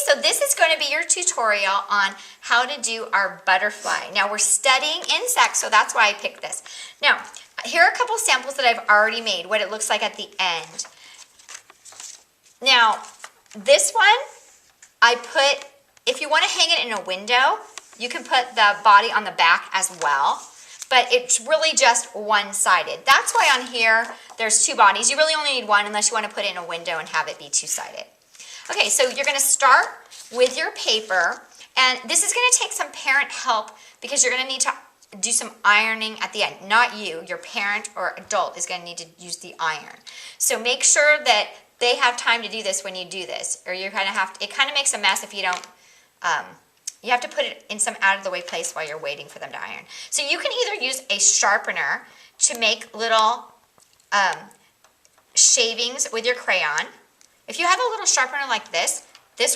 so this is going to be your tutorial on how to do our butterfly. Now we're studying insects, so that's why I picked this. Now, here are a couple samples that I've already made, what it looks like at the end. Now, this one, I put, if you want to hang it in a window, you can put the body on the back as well, but it's really just one-sided. That's why on here, there's two bodies. You really only need one unless you want to put it in a window and have it be two-sided. Okay, so you're going to start with your paper, and this is going to take some parent help because you're going to need to do some ironing at the end. Not you, your parent or adult is going to need to use the iron. So make sure that they have time to do this when you do this, or you're kind of have to, it kind of makes a mess if you don't, you have to put it in some out-of-the-way place while you're waiting for them to iron. So you can either use a sharpener to make little shavings with your crayon. If you have a little sharpener like this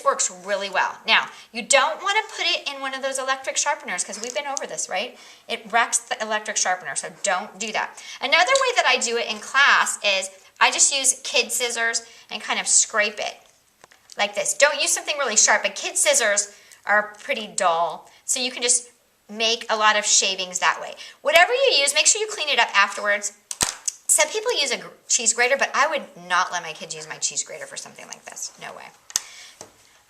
works really well. Now, you don't want to put it in one of those electric sharpeners because we've been over this, right? It wrecks the electric sharpener, so don't do that. Another way that I do it in class is I just use kid scissors and kind of scrape it like this. Don't use something really sharp, but kid scissors are pretty dull, so you can just make a lot of shavings that way. Whatever you use, make sure you clean it up afterwards. Some people use a cheese grater, but I would not let my kids use my cheese grater for something like this. No way.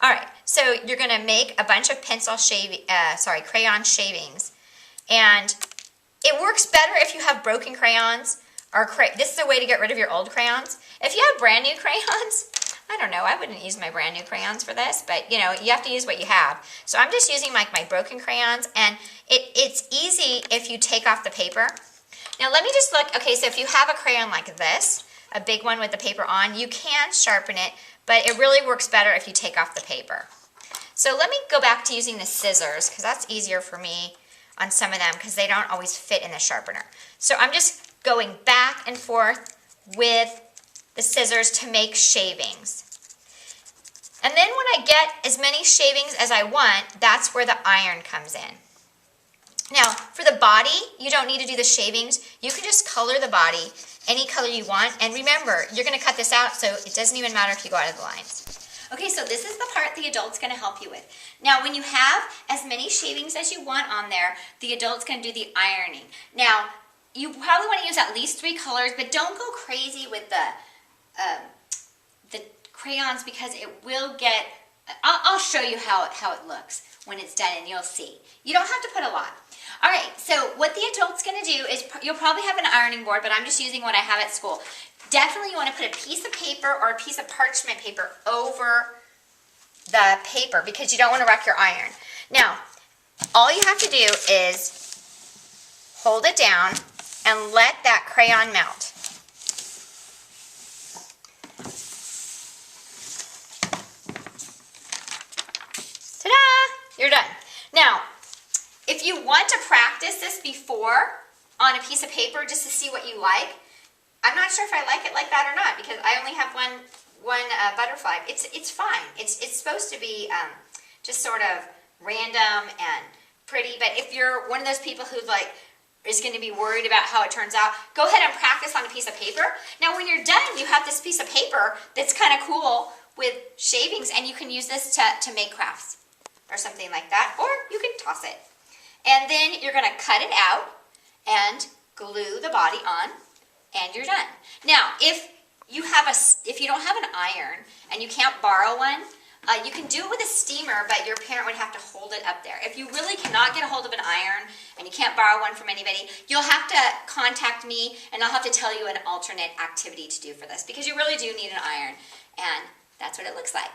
All right, so you're going to make a bunch of crayon shavings, and it works better if you have broken crayons. This is a way to get rid of your old crayons. If you have brand new crayons, I don't know, I wouldn't use my brand new crayons for this, but you know, you have to use what you have. So I'm just using like my broken crayons, and it's easy if you take off the paper. Now let me just look, okay, so if you have a crayon like this, a big one with the paper on, you can sharpen it, but it really works better if you take off the paper. So let me go back to using the scissors, because that's easier for me on some of them, because they don't always fit in the sharpener. So I'm just going back and forth with the scissors to make shavings. And then when I get as many shavings as I want, that's where the iron comes in. Now, for the body, you don't need to do the shavings. You can just color the body any color you want. And remember, you're going to cut this out, so it doesn't even matter if you go out of the lines. Okay, so this is the part the adult's going to help you with. Now, when you have as many shavings as you want on there, the adult's going to do the ironing. Now, you probably want to use at least 3 colors, but don't go crazy with the crayons because it will get, I'll show you how it looks when it's done and you'll see. You don't have to put a lot. All right, so what the adult's going to do is, you'll probably have an ironing board, but I'm just using what I have at school. Definitely you want to put a piece of paper or a piece of parchment paper over the paper because you don't want to wreck your iron. Now, all you have to do is hold it down and let that crayon melt. Ta-da! You're done. Now, if you want to practice this before on a piece of paper just to see what you like, I'm not sure if I like it like that or not because I only have one butterfly. It's fine. It's supposed to be just sort of random and pretty, but if you're one of those people who is going to be worried about how it turns out, go ahead and practice on a piece of paper. Now when you're done, you have this piece of paper that's kind of cool with shavings, and you can use this to make crafts or something like that, or you can toss it. And then you're going to cut it out and glue the body on, and you're done. Now, if you don't have an iron and you can't borrow one, you can do it with a steamer, but your parent would have to hold it up there. If you really cannot get a hold of an iron and you can't borrow one from anybody, you'll have to contact me, and I'll have to tell you an alternate activity to do for this because you really do need an iron, and that's what it looks like.